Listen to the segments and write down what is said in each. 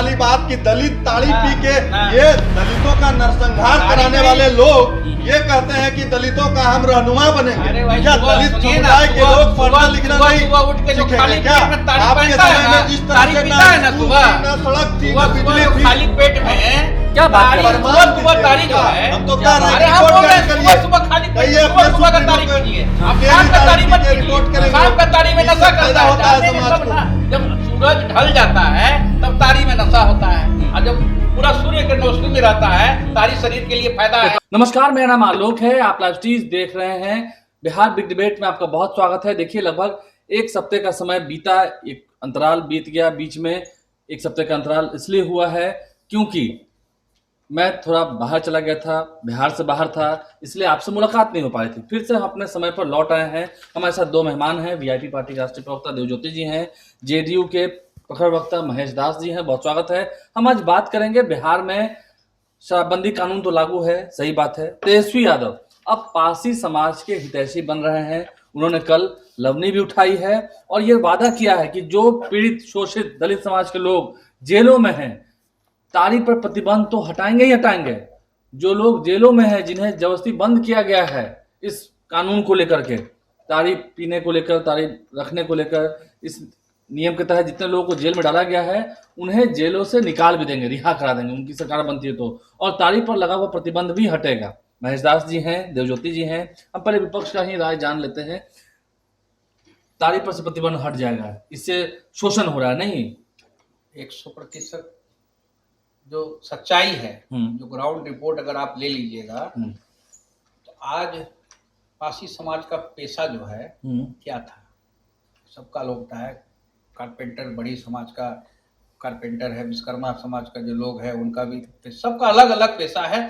वाली बात कि दलित ताड़ी पी के ये दलितों का नरसंहार कराने वाले लोग ये कहते हैं कि दलितों का हम रहनुमा बनेंगे। क्या दलित समुदाय के लोग पढ़ना लिखना नहीं सीखेंगे क्या? आपके समय में जिस तरह से ना सड़क थी ना बिजली थी, खाली पेट में क्या बात कर रहे हैं? सुबह तारीख जो है, हम तो कह रहे अरे हैं हम बोल रहे हैं रिपोर्ट सुबह खाली पेट करिए, में सुबह का तारीख कीजिए। आप शाम का तारीख मत कीजिए, शाम का तारीख में नशा करता होता है है समाज को। जब सूरज ढल जाता है तब तारी में नशा होता है, और जब पूरा सूर्य के रोशनी में रहता है तारी शरीर के लिए फायदा है। नमस्कार, मेरा नाम आलोक है। आप लाइव स्ट्रीम देख रहे हैं। बिहार बिग डिबेट में आपका बहुत स्वागत है। देखिए, लगभग एक हफ्ते का समय बीता, एक अंतराल बीत गया। बीच में एक हफ्ते का अंतराल इसलिए हुआ है क्योंकि मैं थोड़ा बाहर चला गया था, बिहार से बाहर था, इसलिए आपसे मुलाकात नहीं हो पाई थी। फिर से हम अपने समय पर लौट आए हैं। हमारे साथ दो मेहमान हैं। वीआईपी पार्टी के राष्ट्रीय प्रवक्ता देवज्योति जी हैं, जेडीयू के प्रखर वक्ता महेश दास जी हैं। बहुत स्वागत है। हम आज बात करेंगे, बिहार में शराबबंदी कानून तो लागू है, सही बात है। तेजस्वी यादव अब पारसी समाज के हितैषी बन रहे हैं। उन्होंने कल लवनी भी उठाई है और ये वादा किया है कि जो पीड़ित शोषित दलित समाज के लोग जेलों में हैं, ताड़ी पर प्रतिबंध तो हटाएंगे ही हटाएंगे। जो लोग जेलों में हैं, जिन्हें जबरदस्ती बंद किया गया है इस कानून को लेकर के, ताड़ी पीने को लेकर, ताड़ी रखने को लेकर, इस नियम के तहत जितने लोगों को जेल में डाला गया है उन्हें जेलों से निकाल भी देंगे, रिहा करा देंगे उनकी सरकार बनती है तो। और ताड़ी पर लगा हुआ प्रतिबंध भी हटेगा। महेश दास जी हैं, देवज्योति जी हैं। हम पहले विपक्ष का ही राय जान लेते हैं। ताड़ी पर से प्रतिबंध हट जाएगा, इससे शोषण हो रहा है नहीं? 100% जो सच्चाई है, जो ग्राउंड रिपोर्ट अगर आप ले लीजिएगा तो आज पारसी समाज का पेशा जो है क्या था, सबका लोग है। कारपेंटर, बड़ी समाज का कारपेंटर है, विश्वकर्मा समाज का जो लोग है उनका भी, सबका अलग अलग पेशा है।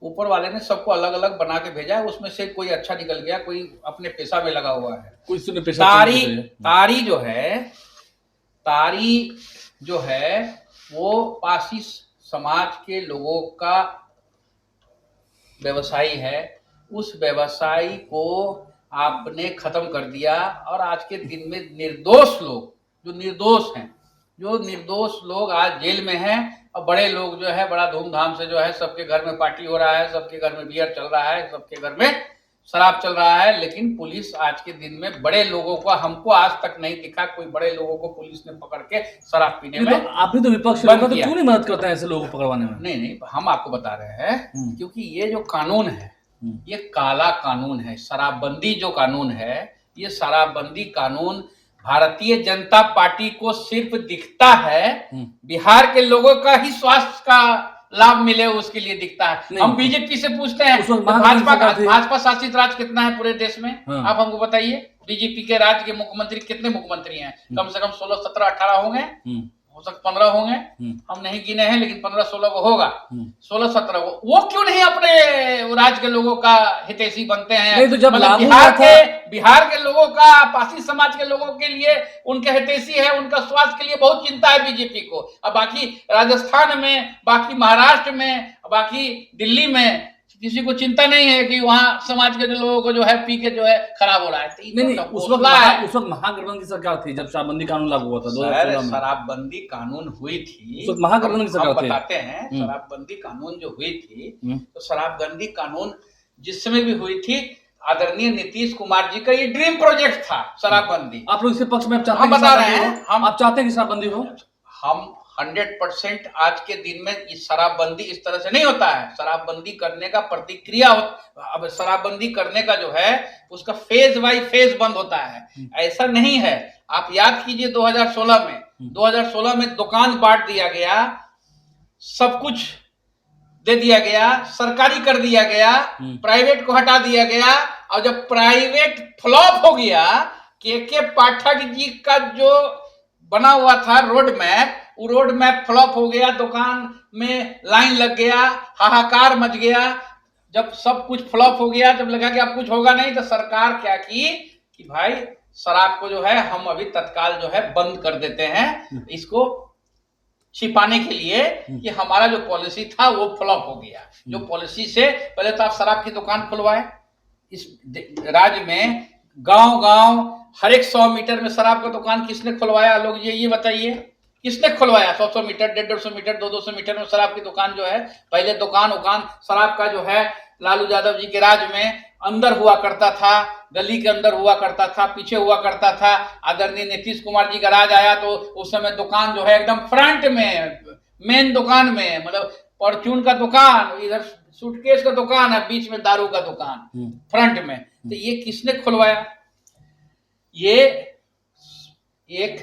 ऊपर वाले ने सबको अलग अलग बना के भेजा है। उसमें से कोई अच्छा निकल गया, कोई अपने पेशा में लगा हुआ है। तारी जो है वो पारसी समाज के लोगों का व्यवसाय है। उस व्यवसाय को आपने खत्म कर दिया और आज के दिन में निर्दोष लोग, जो निर्दोष लोग आज जेल में हैं, और बड़े लोग जो है बड़ा धूमधाम से जो है सबके घर में पार्टी हो रहा है, सबके घर में बियर चल रहा है, सबके घर में शराब चल रहा है। लेकिन पुलिस आज के दिन में बड़े लोगों को, हमको आज तक नहीं दिखा कोई बड़े लोगों को पुलिस ने पकड़ के शराब पीने में। तो आप भी तो विपक्ष लोग, तो क्यों नहीं मदद करते हैं ऐसे लोगों को पकड़वाने में? नहीं, हम आपको बता रहे हैं क्योंकि ये जो कानून है ये काला कानून है। शराबबंदी जो कानून है, ये शराबबंदी कानून भारतीय जनता पार्टी को सिर्फ दिखता है बिहार के लोगों का ही स्वास्थ्य का लाभ मिले उसके लिए दिखता है। हम बीजेपी से पूछते हैं भाजपा शासित राज्य कितना है पूरे देश में? आप हमको बताइए। बीजेपी के राज्य के मुख्यमंत्री कितने मुख्यमंत्री हैं? कम से कम 16, 17, 18 होंगे, हो सकता 15 होंगे। हम नहीं गिने हैं लेकिन 15, 16 को होगा, 16, 17 को। वो क्यों नहीं अपने राज्य के लोगों का हितैषी बनते हैं? नहीं तो जब बिहार के लोगों का, पारसी समाज के लोगों के लिए उनके हितैषी है, उनका स्वास्थ्य के लिए बहुत चिंता है बीजेपी को। अब बाकी राजस्थान में, बाकी महाराष्ट्र में, बाकी दिल्ली में किसी को चिंता नहीं है कि वहाँ समाज के लोगों को जो है पी के जो है खराब हो रहा है। नहीं, उस वक्त महागठबंधन की सरकार थी जब शराबबंदी कानून लागू हुआ था। शराबबंदी कानून हुई थी, उस वक्त महागठबंधन की सरकार थी। बताते हैं शराबबंदी कानून जो हुई थी, तो शराबबंदी कानून जिस समय भी हुई थी, आदरणीय नीतीश कुमार जी का ये ड्रीम प्रोजेक्ट था शराबबंदी। आप लोग इसके पक्ष में आप बता रहे हैं, आप चाहते हैं कि शराबबंदी हो? हम 100% आज के दिन में इस शराबबंदी इस तरह से नहीं होता है। शराबबंदी करने का प्रतिक्रिया अब शराबबंदी करने का जो है उसका फेज बाय फेज बंद होता है, ऐसा नहीं है। आप याद कीजिए 2016 में दुकान बांट दिया गया, सब कुछ दे दिया गया, सरकारी कर दिया गया, प्राइवेट को हटा दिया गया। और जब प्राइवेट फ्लॉप हो गया, के पाठक जी का जो बना हुआ था रोड मैप, वो रोड मैप फ्लॉप हो गया, दुकान में लाइन लग गया, हाहाकार मच गया। जब सब कुछ फ्लॉप हो गया, जब लगा कि अब कुछ होगा नहीं, तो सरकार क्या की कि भाई शराब को जो है हम अभी तत्काल जो है बंद कर देते हैं, इसको छिपाने के लिए कि हमारा जो पॉलिसी था वो फ्लॉप हो गया। जो पॉलिसी से पहले तो आप शराब की दुकान खुलवाए इस राज्य में, गांव-गांव हर एक 100 मीटर में शराब का दुकान किसने खुलवाया? लोग ये बताइए। किसने खुलवाया? 100 मीटर, 150 मीटर, 200 मीटर में शराब की दुकान जो है, पहले दुकान शराब का जो है लालू यादव जी के राज में अंदर हुआ करता था, गली के अंदर हुआ करता था, पीछे हुआ करता था। आदरणीय नीतीश कुमार जी का राज आया तो उस समय दुकान जो है एकदम फ्रंट में, मेन दुकान में, मतलब परचून का दुकान, इधर सूटकेस का दुकान है, बीच में दारू का दुकान फ्रंट में। तो ये किसने खुलवाया? ये एक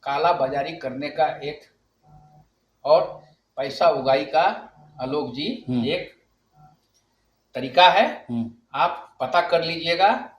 काला बाजारी करने का एक और पैसा उगाई का आलोक जी एक तरीका है। आप पता कर लीजिएगा।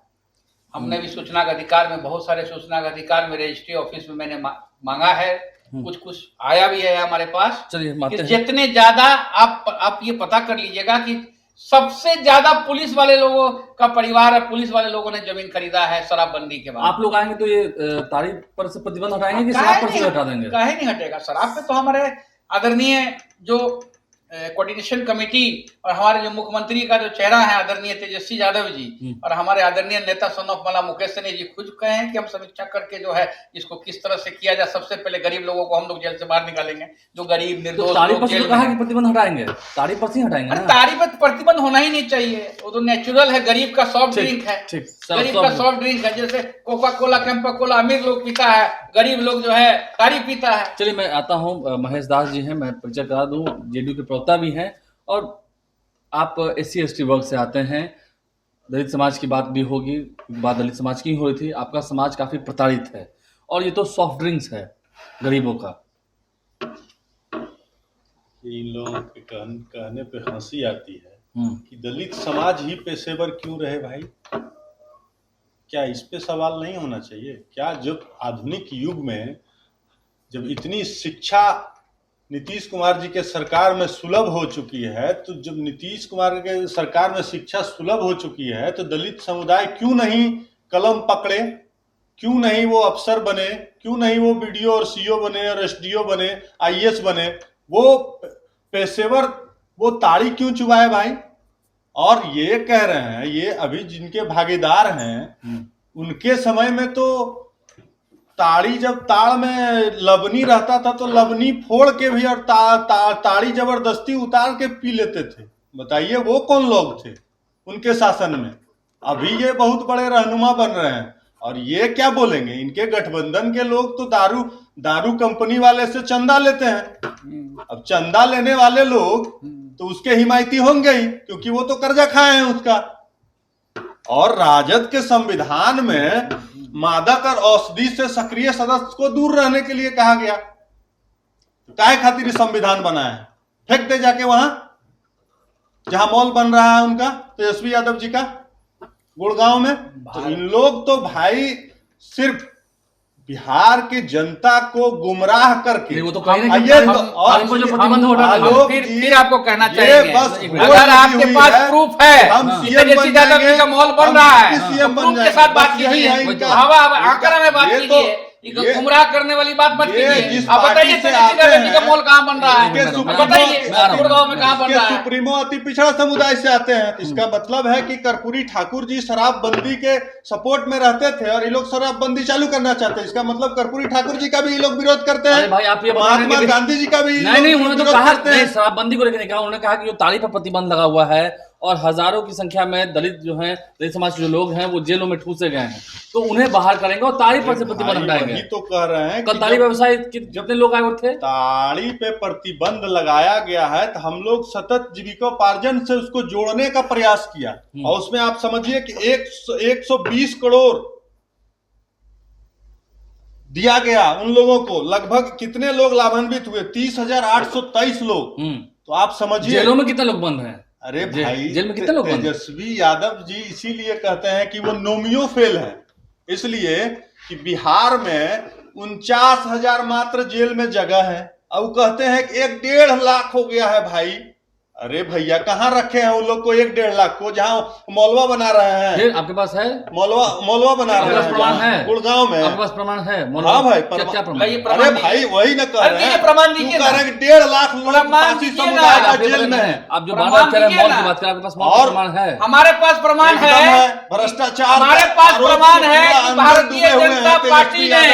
हमने भी सूचना का अधिकार में, बहुत सारे सूचना का अधिकार में रजिस्ट्री ऑफिस में मैंने मांगा है, कुछ आया भी है हमारे पास। चलिए, जितने ज्यादा आप ये पता कर लीजिएगा कि सबसे ज्यादा पुलिस वाले लोगों का परिवार, पुलिस वाले लोगों ने जमीन खरीदा है शराबबंदी के बाद। आप लोग आएंगे तो ये तारीफ पर से प्रतिबंध हटाएंगे कि शराब पर से हटा देंगे? काहे नहीं हटेगा? शराब पे तो हमारे आदरणीय जो कोऑर्डिनेशन कमेटी और हमारे जो मुख्यमंत्री का जो चेहरा है आदरणीय तेजस्वी यादव जी और हमारे आदरणीय नेता सन ऑफ मला मुकेश सहनी जी खुद कहे हैं कि हम समीक्षा करके जो है इसको किस तरह से किया जाए। सबसे पहले गरीब लोगों को हम लोग जेल से बाहर निकालेंगे, जो गरीब निर्दोष लोग जेल में कहा कि प्रतिबंध हटाएंगे, तारीफ पर से हटाएंगे ना? तारीफ पर प्रतिबंध होना ही नहीं चाहिए, वो तो नेचुरल है। गरीब का सॉफ्ट ड्रिंक है, गरीब का सॉफ्ट ड्रिंक है, जैसे कोका कोला, कैंपा कोला अमीर लोग पीता है, गरीब लोग जो है तारीफ पीता है। चलिए, मैं आता हूँ, महेश दास जी हैं, मैं परिचय करा दूं, जेडीयू के प्रवक्ता भी हैं और आप SC/ST वर्ग से आते हैं। दलित समाज की बात भी होगी, बात दलित समाज की हो रही थी। आपका समाज काफी प्रताड़ित है और ये तो सॉफ्ट ड्रिंक्स है गरीबों का। इन लोगों के कहने पे हंसी आती है कि दलित समाज ही पेशेवर क्यों रहे भाई? क्या इस पे सवाल नहीं होना चाहिए क्या? जब आधुनिक युग में जब इतनी शिक्षा नीतीश कुमार जी के सरकार में सुलभ हो चुकी है, तो जब नीतीश कुमार के सरकार में शिक्षा सुलभ हो चुकी है तो दलित समुदाय क्यों नहीं कलम पकड़े? क्यों नहीं वो अफसर बने? क्यों नहीं वो BDO और CO बने और SDO बने, IAS बने? वो पेशेवर वो ताड़ी क्यों चुबाए भाई? और ये कह रहे हैं, ये अभी जिनके भागीदार हैं उनके समय में तो ताड़ी, जब ताड़ में लबनी रहता था तो लबनी फोड़ के भी और ताड़ी जबरदस्ती उतार के पी लेते थे। बताइए वो कौन लोग थे उनके शासन में? अभी ये बहुत बड़े रहनुमा बन रहे हैं और ये क्या बोलेंगे? इनके गठबंधन के लोग तो दारू कंपनी वाले से चंदा लेते हैं। अब चंदा लेने वाले लोग तो उसके हिमायती होंगे ही, क्योंकि वो तो कर्जा खाए हैं उसका। और राजद के संविधान में मादक और औषधि से सक्रिय सदस्य को दूर रहने के लिए कहा गया। काहे खातिर संविधान बना है? फेंक दे जाके वहां जहां मॉल बन रहा है उनका, तेजस्वी यादव जी का गुड़गांव में। तो इन लोग तो भाई सिर्फ बिहार की जनता को गुमराह करके, वो तो फिर आपको कहना चाहिए, अगर आपके पास प्रूफ है तेजस्वी यादव जी का मॉल बन रहा है, प्रूफ के साथ बात कीजिए, आकर हमें बात कीजिए। गुमराह करने वाली बात मत कीजिए। आप बताइए तेजस्वी यादव जी का मॉल कहाँ बन रहा है? बताइए गुड़गांव में कहाँ बन रहा है? सुप्रीमो अति पिछड़ा समुदाय से आते हैं। इसका मतलब है कि कर्पूरी ठाकुर जी शराबबंदी के सपोर्ट में रहते थे और ये लोग शराबबंदी चालू करना चाहते हैं। इसका मतलब कर्पूरी ठाकुर जी का भी ये लोग विरोध करते हैं। भाई आप ये महात्मा गांधी जी का भी नहीं, उन्होंने तो कहा शराबबंदी को लेकर नहीं कहा, उन्होंने कहा कि जो ताड़ी पर प्रतिबंध लगा हुआ है और हजारों की संख्या में दलित जो हैं, दलित समाज के जो लोग हैं वो जेलों में ठूसे गए हैं, तो उन्हें बाहर करेंगे और ताड़ी पर से प्रतिबंध हटाएंगे। तो कह रहे हैं कल ताड़ी व्यवसाय जितने लोग आए हुए थे, ताड़ी पे प्रतिबंध लगाया गया है तो हम लोग सतत जीविकोपार्जन से उसको जोड़ने का प्रयास किया और उसमें आप समझिए कि 120 करोड़ दिया गया उन लोगों को। लगभग कितने लोग लाभान्वित हुए? 30,823 लोग। तो आप समझिए जेलों में कितने लोग बंद हैं? अरे भाई जेल में कितने लोग बंद? तेजस्वी यादव जी इसीलिए कहते हैं कि वो नोमियो फेल है, इसलिए कि बिहार में 49,000 मात्र जेल में जगह है और कहते हैं कि 1.5 लाख हो गया है भाई। अरे भैया कहाँ रखे हैं उन लोग को 1.5 लाख को? जहाँ मौलवा बना रहे हैं। आपके पास है मौलवा बना रहे हैं, प्रमाण है गुड़गांव में? आपके पास प्रमाण है? हाँ भाई, क्या प्रमाण? अरे भाई वही न कह रहे हैं, प्रमाण दीजिए। 1.5 लाख लोग समुदाय का जेल में है। आप जो बात कर रहे हैं मॉल की बात कर रहे हैं, आपके पास मॉल प्रमाण है? हमारे पास प्रमाण है। भ्रष्टाचार हमारे पास प्रमाण है कि भारतीय जनता पार्टी ने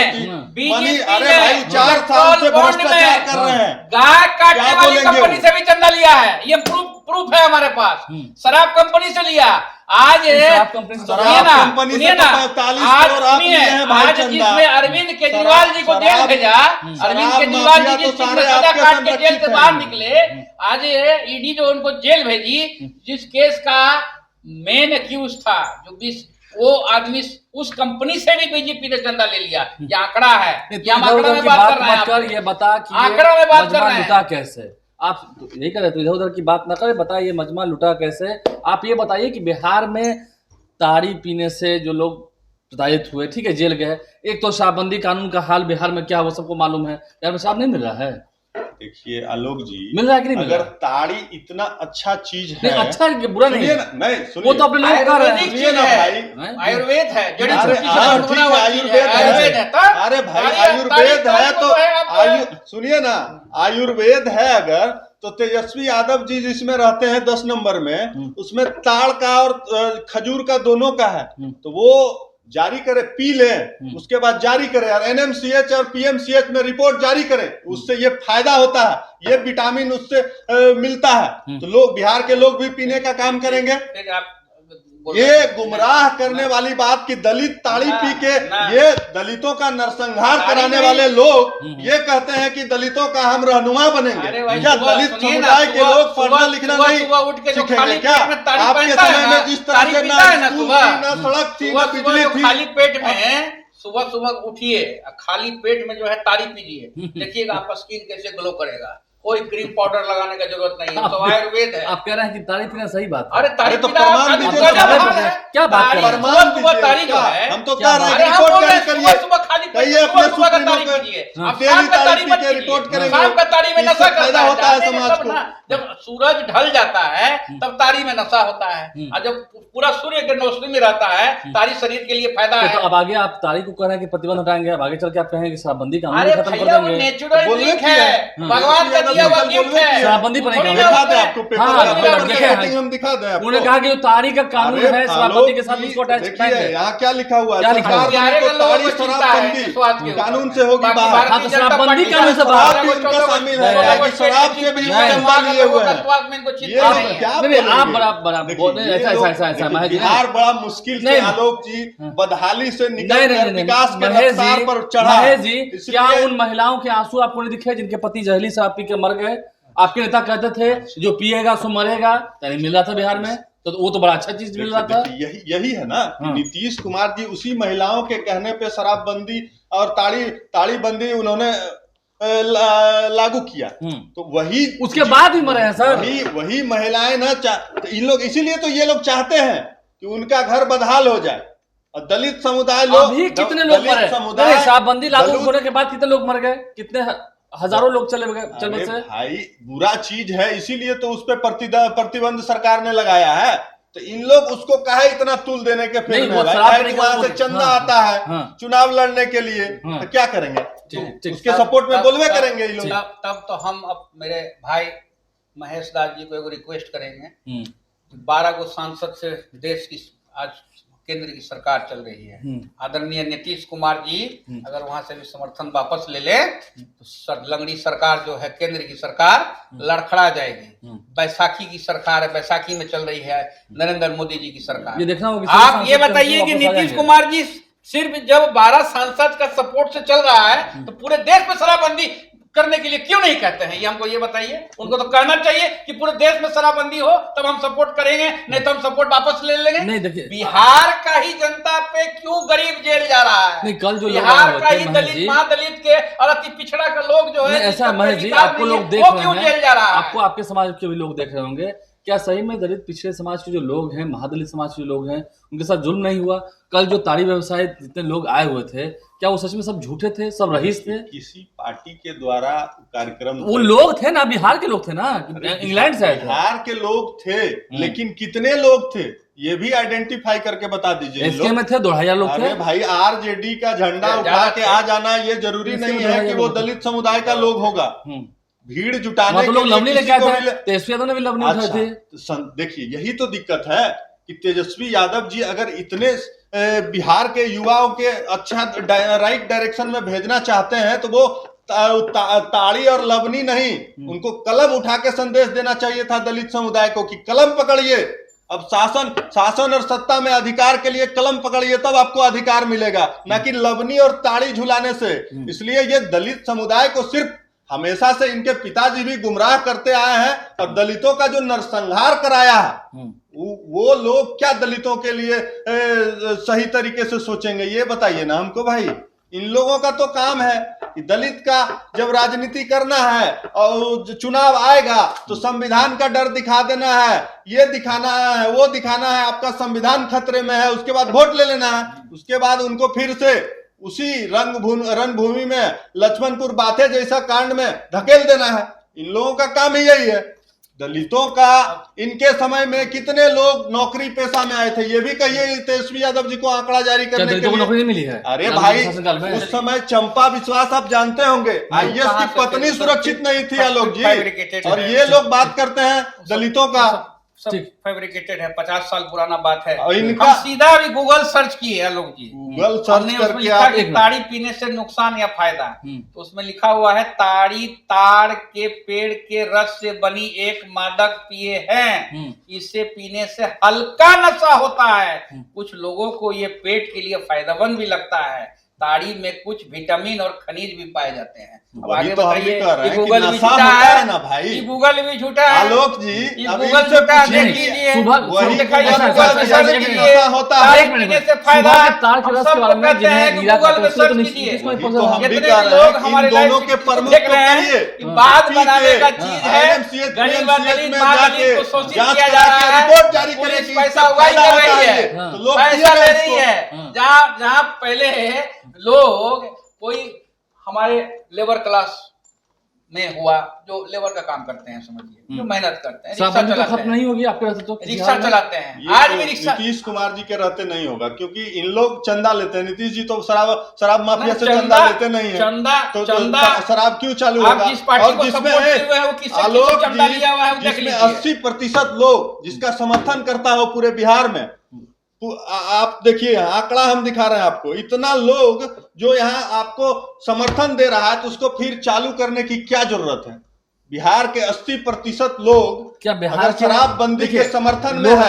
बीजेपी अरे भाई 4 साल से भ्रष्टाचार कर रहे हैं। गाय काटने क्या वाली बोलेंगे कंपनी वो? से भी चंदा लिया है, ये प्रूफ है हमारे पास। शराब कंपनी से लिया। आज शराब कंपनी से शराब कंपनी से तो 45 करोड़ आप लिए हैं भाई आज चंदा। जिसमें अरविंद केजरीवाल जी को जेल भेजा, अरविंद केजरीवाल जी जिस चीज में सजा काट के जेल से बाहर निकले, आज ईडी जो उनको जेल भेजी, जिस केस का मेन एक्यूज था, जो वो आदमी उस कंपनी से भी बीजेपी ने चंदा ले लिया। ये आंकड़ा है, ये हम आंकड़ा में बात कर रहे हैं। ये बता कि आंकड़ा में बात कर रहे हैं। लुटा कैसे? आप यही कर रहे तो इधर उधर की बात ना करें, बताइए मजमा लुटा कैसे। आप ये बताइए कि बिहार में ताड़ी पीने से जो लोग प्रताड़ित हुए, ठीक है, जेल गए, एक तो शराबबंदी कानून का हाल बिहार में क्या, वो सबको मालूम है। बिहार में शराब नहीं मिल रहा है। देखिए आलोक जी, मिल रहा है कि नहीं मिल अगर रहा? ताड़ी इतना अच्छा चीज है, अच्छा है कि बुरा नहीं सुनिए है, ना, नहीं वो सुनिए, तो अपने लोग कर रहे हैं। आयुर्वेदिक सुनिए ना भाई, आयुर्वेद है, जड़ी अरे बूटी से हाँ, बना ठीक हुआ है, चीज आयुर्वेद है, आयुर्वेद है। तो अरे भाई ताड़ी- आयुर्वेद ताड़ी है तो आप सुनिए ना, आयुर्वेद है अगर तो तेजस्वी यादव जी जिसमें रहते हैं 10 नंबर में, उसमें ताड़ का और खजूर का दोनों का है, तो वो जारी करे, पी लें, उसके बाद जारी करें, और एनएमसीएच और पीएमसीएच में रिपोर्ट जारी करें, उससे ये फायदा होता है, ये विटामिन उससे मिलता है, तो लोग, बिहार के लोग भी पीने का काम करेंगे। फिर आप ये गुमराह करने वाली बात कि दलित ताड़ी पी के, ये दलितों का नरसंहार कराने वाले लोग ये कहते हैं कि दलितों का हम रहनुमा बनेंगे। अरे भाई, क्या सुबह दलित सुनिए ना, समुदाय के सुबह- लोग पढ़ना सुबह- लिखना सुबह- नहीं सुबह उठ के जो सीखेंगे खाली क्या? पेट में ताड़ी आपके पहनता है समय ना, में जिस तरह ताड़ी से पीता है ना स्कूल सुबह, थी, ना सड़क थी, ना सुबह बिजली जो थी, खाली पेट में सुबह सुबह उठिए, खाली पेट में जो है ताड़ी पीजिए, देखिएगा आपका स्किन कैसे ग्लो करेगा। कोई क्रीम पाउडर लगाने का जरूरत नहीं है, तो आयुर्वेद है। आप कह रहे हैं कि ताड़ी पीना सही बात है। अरे ताड़ी तो पीना प्रमाण आप दीजिए, गजब प्रमाण हाल है। क्या बात कर रहे हैं? प्रमाण सुबह दीजिए, ताड़ी जो क्या? है, हम तो क्या कह रहे हैं अरे कि हम रिपोर्ट बोल रहे जारी हैं, करिए, सुबह सुबह खाली पेट में कहिए अपने सुबह का सुप्रीमो ताड़ी को, पीजिए। हाँ, आप डेली शाम का ताड़ी ताड़ी पी मत के पीजिए। रिपोर्ट करेंगे। शाम का ताड़ी में इससे नशा फायदा करता है, होता है जानते हैं समाज तब को। ना, जब सूरज ढल जाता है तब ताड़ी में नशा होता है, और जब पूरा सूर्य के रोशनी में रहता है, ताड़ी शरीर के लिए फायदा है। तो अब आगे आप ताड़ी को कह रहे हैं कि प्रतिबंध हटाएंगे, अब आगे चल के आप कहेंगे कि शराबबंदी कानून अरे खत्म कर भैया, वो देंगे। नेचुरल बोलने ड्रिंक की है, है। भगवान का दिया हुआ गिफ्ट है। शराबबंदी पर नहीं थोड़ी कहा। ना दिखा दे उसमें- आपको पेपर, हाँ, पेपर हाँ, की देखे हैं। कटिंग हम दिखा दें आपको। उन्होंने कहा कि जो ताड़ी का कानून अरे है शराबबंदी आलोक के साथ जी, उसको अटैच देखिए करेंगे। यहाँ क्या लिखा हुआ है, क्या लिखा हुआ है? सरकार बिहार को के लोगों ताड़ी को चिंता है शराबबंदी स्वाद के ऊपर। कानून से होगी बाकी बाहर। भारतीय हाँ, तो जनता शराबबंदी पार्टी कानून से का बाहर। शराब भी उनका शामिल है, चौदह कि शराब के भी नहीं, चंदा लिए हुए हैं। स्वाद में इनको ये चिंता नहीं है। क्या नहीं, नहीं, आप बोलेंगे? बड़ा देखिए, बोल रहे हैं, ये ऐसा लोग- ऐसा ऐसा देखिए, महेश जी, बिहार बड़ा मुश्किल से नहीं। आलोक जी बदहाली से निकल नहीं कर नहीं नहीं विकास के महेश रफ्तार जी, पर चढ़ा। महेश जी, इसलिए- क्या उन महिलाओं के आंसू आपको नहीं दिखे जिनके पति जहरीली शराब पी के मर गए? आपके नेता कहते थे जो पिएगा सो मरेगा, यानी मिल रहा था बिहार में, तो वो तो बड़ा अच्छा चीज मिल रहा था। देखिए, यही है ना कि हाँ। नीतीश कुमार जी उसी महिलाओं के कहने पे शराबबंदी और ताड़ी बंदी उन्होंने लागू किया, तो वही उसके बाद भी मरे हैं सर। वही महिलाएं ना तो इन लोग, इसीलिए तो ये लोग चाहते हैं कि उनका घर बदहाल हो जाए, और दलित समुदाय लोग, अभी कितने लोग दलित मरे? समुदाय, नहीं, शराबबंदी लागू दलित- होने के बाद कितने लोग मर गए? कितने हजारों लोग चले गए, चल अरे बसे। भाई बुरा चीज है, इसीलिए तो उस पर प्रतिबंध सरकार ने लगाया है। तो इन लोग उसको कहा इतना तुल देने के फिर नहीं, में वो भाई, शराब काहे नहीं कि वहां से बोल- चंदा हाँ, आता है हाँ। चुनाव लड़ने के लिए, हाँ। तो क्या करेंगे? ठीक, तो उसके सपोर्ट में बोलवे करेंगे ये लोग। तब तो हम अब मेरे भाई महेश दास जी को एक रिक्वेस्ट करेंगे, 12 को सांसद से देश की आज केंद्र की सरकार चल रही है, आदरणीय नीतीश कुमार जी अगर वहां से भी समर्थन वापस ले ले तो लंगड़ी सरकार जो है केंद्र की सरकार लड़खड़ा जाएगी। बैसाखी की सरकार है, बैसाखी में चल रही है नरेंद्र मोदी जी की सरकार। ये देखना होगा कि आप ये सांसद बताइए कि वापस आ नीतीश जाएंगे। कुमार जी सिर्फ जब 12 सांसद का सपोर्ट से चल रहा है तो पूरे देश में शराबबंदी करने के लिए क्यों नहीं कहते हैं? ये हमको ये बताइए। उनको तो कहना चाहिए कि पूरे देश में शराबबंदी हो तब हम सपोर्ट करेंगे, नहीं तो हम सपोर्ट वापस ले लेंगे। नहीं, देखिए, बिहार का ही जनता पे क्यों गरीब जेल जा रहा है? नहीं, कल जो लोग बिहार आए का हुए थे, ही महेश दलित जी, महादलित के और अति पिछड़ा का लोग जो है, नहीं, ऐसा जिसका महेश जी, अधिकार आपको नहीं है, लोग देख वो क्यों रहे जेल हैं, जा रहा है? आपको आपके समाज के भी लोग देख रहे होंगे, क्या सही में दलित पिछड़े समाज के जो लोग हैं, महादलित समाज के जो लोग हैं, उनके साथ जुल्म नहीं हुआ? कल जो ताड़ी व्यवसाय जितने लोग आए हुए थे, क्या वो सच में सब झूठे थे, सब रईस थे? किसी पार्टी के द्वारा कार्यक्रम, वो लोग थे ना, बिहार के लोग थे ना, इंग्लैंड से आए थे। बिहार के लोग थे, लेकिन कितने लोग थे ये भी आइडेंटिफाई करके बता दीजिए। एसके में थे 2,000 लोग थे। अरे भाई आरजेडी का झंडा उठा के आ जाना ये जरूरी इसके नहीं में है कि वो 2,000 दलित समुदाय का लोग होगा। भीड़ जुटाने वहाँ तो के लोग लिए लवनी किसी लेके आए को थे, भी तेजस्वी यादव ने भी लवनी उठाई अच्छा, थी। तो देखिए यही तो दिक्कत है कि तेजस्वी यादव जी अगर इतने बिहार के युवाओं के अच्छा राइट डायरेक्शन में भेजना चाहते हैं तो वो ताड़ी और लवनी नहीं, उनको कलम उठा के संदेश देना चाहिए था दलित समुदाय को कि कलम पकड़िए, अब शासन और सत्ता में अधिकार के लिए कलम पकड़िए, तब आपको अधिकार मिलेगा, ना कि लवनी और ताड़ी झुलाने से। इसलिए ये दलित समुदाय को सिर्फ हमेशा से इनके पिताजी भी गुमराह करते आए हैं, और दलितों का जो नरसंहार कराया है वो लोग क्या दलितों के लिए सही तरीके से सोचेंगे, ये बताइए ना हमको भाई। इन लोगों का तो काम है कि दलित का जब राजनीति करना है और चुनाव आएगा तो संविधान का डर दिखा देना है, ये दिखाना है, वो दिखाना है, आपका संविधान खतरे में है, उसके बाद वोट ले लेना है, उसके बाद उनको फिर से उसी रणभूमि में लक्ष्मणपुर बाथे जैसा कांड में धकेल देना है। इन लोगों का काम ही यही है। दलितों का इनके समय में कितने लोग नौकरी पेशा में आए थे, ये भी कहिए तेजस्वी यादव जी को आंकड़ा जारी करने के लिए नौकरी नहीं मिली है। अरे भाई उस समय चंपा विश्वास आप जानते होंगे, आईएएस की पत्नी सुरक्षित नहीं थी आलोक जी, और ये लोग बात करते हैं दलितों का सब फैब्रिकेटेड है, 50 साल पुराना बात है। इनका हम सीधा भी गूगल सर्च किए आलोक जी, गूगल सर्च करके आप ताड़ी पीने से नुकसान या फायदा, तो उसमें लिखा हुआ है ताड़ी ताड़ के पेड़ के रस से बनी एक मादक पिए हैं, इसे पीने से हल्का नशा होता है, कुछ लोगों को ये पेट के लिए फायदेमंद भी लगता है, ताड़ी में कुछ विटामिन और खनिज भी पाए जाते हैं। अब आगे बताइए, गूगल भी झूठा है ना भाई, गूगल भी झूठा है आलोक जी, गूगल झूठा है, देख लीजिए, वही दिखाइए होता है। गूगल में सर्च कीजिए, ताड़ के रस के बारे में जिन्हें गूगल में सर्च कीजिए, जितने लोग हमारे दोनों के प्रमुख देख रहे हैं, बात बनाने का चीज है, गरीब दलित को शोषित किया जा रहा है, रिपोर्ट जारी करें, पुलिस पैसा उगाई कर रही है, पैसा ले रही है, जहाँ पहले लोग कोई हमारे लेबर क्लास में हुआ, जो लेबर का काम करते हैं, समझिए, जो मेहनत करते हैं, रिक्शा चलाते हैं, नहीं होगी आपके रहते तो रिक्शा चलाते हैं, आज भी रिक्शा नीतीश कुमार जी के रहते नहीं होगा, क्योंकि इन लोग चंदा लेते हैं। नीतीश जी तो शराब माफिया से चंदा लेते नहीं है, तो शराब क्यों चालू होगा? और जिसमें 80% लोग जिसका समर्थन करता हो पूरे बिहार में, तो आप देखिए आंकड़ा हम दिखा रहे हैं आपको, इतना लोग जो यहाँ आपको समर्थन दे रहा है, तो उसको फिर चालू करने की क्या जरूरत है? बिहार के 80% लोग क्या बिहार अगर शराबबंदी के समर्थन में है,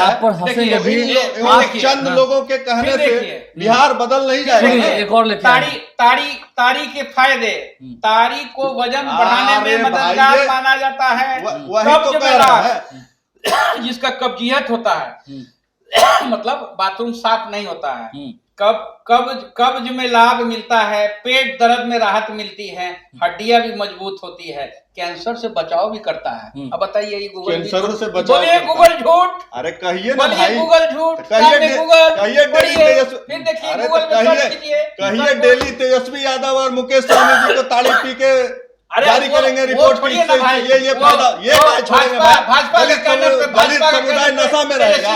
चंद लोगों के कहने से बिहार बदल नहीं जाएगा। एक और ताड़ी के फायदे, ताड़ी को वजन बढ़ाने में मददगार माना जाता है, वही तो कह रहा है, जिसका कब्जियत होता है, मतलब बाथरूम साफ नहीं होता है, कब्ज में लाभ मिलता है, पेट दर्द में राहत मिलती है, हड्डियां भी मजबूत होती है, कैंसर से बचाव भी करता है। अब बताइए ये गूगल कैंसर से बचाव, बोलिए गूगल झूठ, अरे कहिए ना भाई, गूगल झूठ, कहिए फिर देखिए गूगल में सर्च कीजिए, कहिए डेली तेजस्वी यादव और मुकेश सहनी जी को ताड़ी पी के जारी करेंगे रिपोर्ट की, ये फायदा, ये छोड़ेंगे भाई, दलित समुदाय नशा में रहेगा,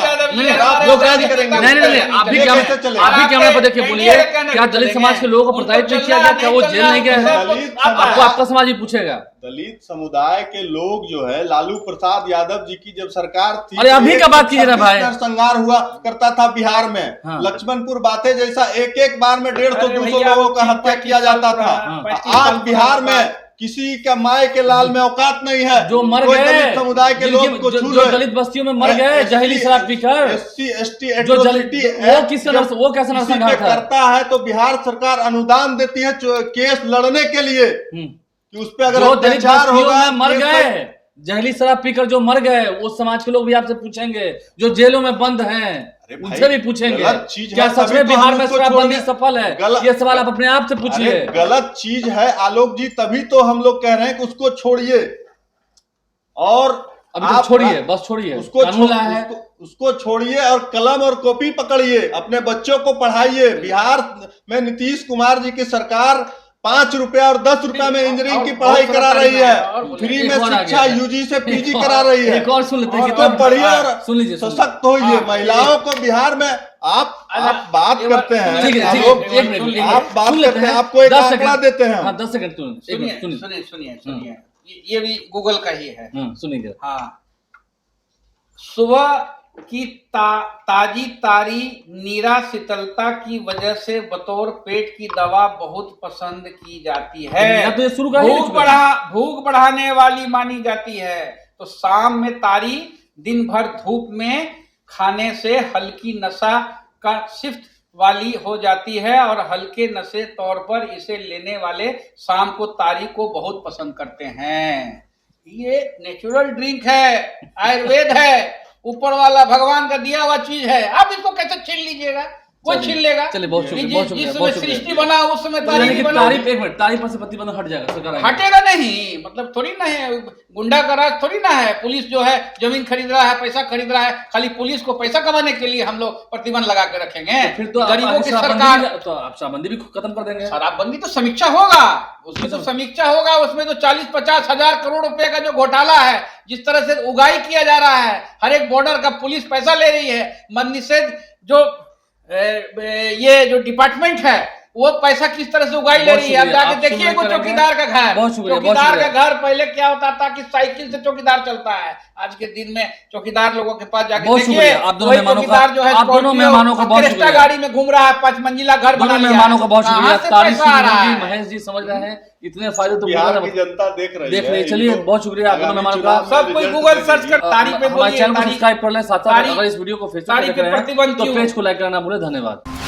आप जारी करेंगे। नहीं, आप भी कैमरा पर देखिए, बोलिए क्या दलित समाज के लोगों को प्रताड़ित नहीं किया गया? क्या वो जेल नहीं गए हैं? आपको आपका समाज ही पूछेगा। दलित समुदाय के लोग जो है, लालू प्रसाद यादव जी की जब सरकार थी, अरे अभी का बात कीजिए ना भाई, नरसंहार हुआ करता था बिहार में, लक्ष्मणपुर बाथे जैसा एक बार में 150-200 लोगों का हत्या किया जाता था। आज बिहार में किसी का माय के लाल में औकात नहीं है, जो मर गए समुदाय के लोग को जो दलित बस्तियों में मर गए जहरीली शराब पीकर, SC ST एट्रोसिटी वो कैसे नरसंहार करता है, तो बिहार सरकार अनुदान देती है केस लड़ने के लिए कि उस पे अगर अत्याचार होगा, मर गए जहरीली शराब पीकर जो मर गए, उस समाज के लोग भी आपसे पूछेंगे, जो जेलों में बंद हैं उनसे भी पूछेंगे, क्या सच में बिहार में शराबबंदी सफल है? ये सवाल आप अपने आप से पूछिए। गलत चीज है आलोक जी, तभी तो हम लोग कह रहे हैं कि उसको छोड़िए, और अभी तो छोड़िए, बस छोड़िए, उसको छोड़िए और कलम और कॉपी पकड़िए, अपने बच्चों को पढ़ाइए। बिहार में नीतीश कुमार जी की सरकार 5 रुपया और 10 रुपया में इंजीनियरिंग की पढ़ाई करा रही है, फ्री में शिक्षा UG से PG करा रही है। एक और सुन लेते हैं, तो पढ़िए और सशक्त होइए। महिलाओं को बिहार में आप बात करते हैं, आप बात करते हैं, आपको एक आंकड़ा देते हैं। 10 सेकंड सुनिए, ये भी गूगल का ही है, सुनिए। हाँ, सुबह कि ताजी तारी नीरा शीतलता की वजह से बतौर पेट की दवा बहुत पसंद की जाती है। तो ये शुरू का ही भूख बढ़ाने वाली मानी जाती है। तो शाम में तारी दिन भर धूप में खाने से हल्की नशा का शिफ्ट वाली हो जाती है और हल्के नशे तौर पर इसे लेने वाले शाम को तारी को बहुत पसंद करते हैं। ये नेचुरल ड्रिंक है, आयुर्वेद है, ऊपर वाला भगवान का दिया हुआ चीज है। आप इसको कैसे छीन लीजिएगा? कोई छीन लेगा? चलिए, बहुत शुक्रिया, जिसमें सृष्टि बना उस समय तारीफ तारीफ पर से प्रतिबंध हट जाएगा, सरकार हटेगा नहीं। मतलब थोड़ी ना है, गुंडा का राज थोड़ी ना है। पुलिस जो है जमीन खरीद रहा है, पैसा खरीद रहा है, खाली पुलिस को पैसा कमाने के लिए हम लोग प्रतिबंध लगा के रखेंगे। तो फिर तो गरीबों की सरकार, तो आप शराबबंदी भी खत्म कर देंगे। शराबबंदी तो समीक्षा होगा, उसमें तो समीक्षा होगा। उसमें तो 40-50 हजार करोड़ रुपए का जो घोटाला है, जिस तरह से उगाही किया जा रहा है, हर एक बॉर्डर का पुलिस पैसा ले रही है। मद निषेध जो ये जो डिपार्टमेंट है वो पैसा किस तरह से उगाई ले रही है। आप जाके देखिए वो चौकीदार का घर, चौकीदार का घर पहले क्या होता था कि साइकिल से चौकीदार चलता है। आज के दिन में चौकीदार लोगों के पास जाके देखिए, चौकीदार जो है क्रेस्टा गाड़ी में घूम रहा है, 5 मंजिला घर बना लिया। मेहमानों का बहुत शुक्रिया। महेश जी समझ रहे हैं, इतने फायदे तो बिहार की जनता देख रही है। चलिए, बहुत शुक्रिया आप दोनों मेहमानों का। सब कोई गूगल सर्च कर तारीफ पे हमारे चैनल को सब्सक्राइब कर लें, साथ साथ अगर इस वीडियो को फेसबुक पे देख रहे हैं तो पेज को लाइक करना ना भूलें। धन्यवाद।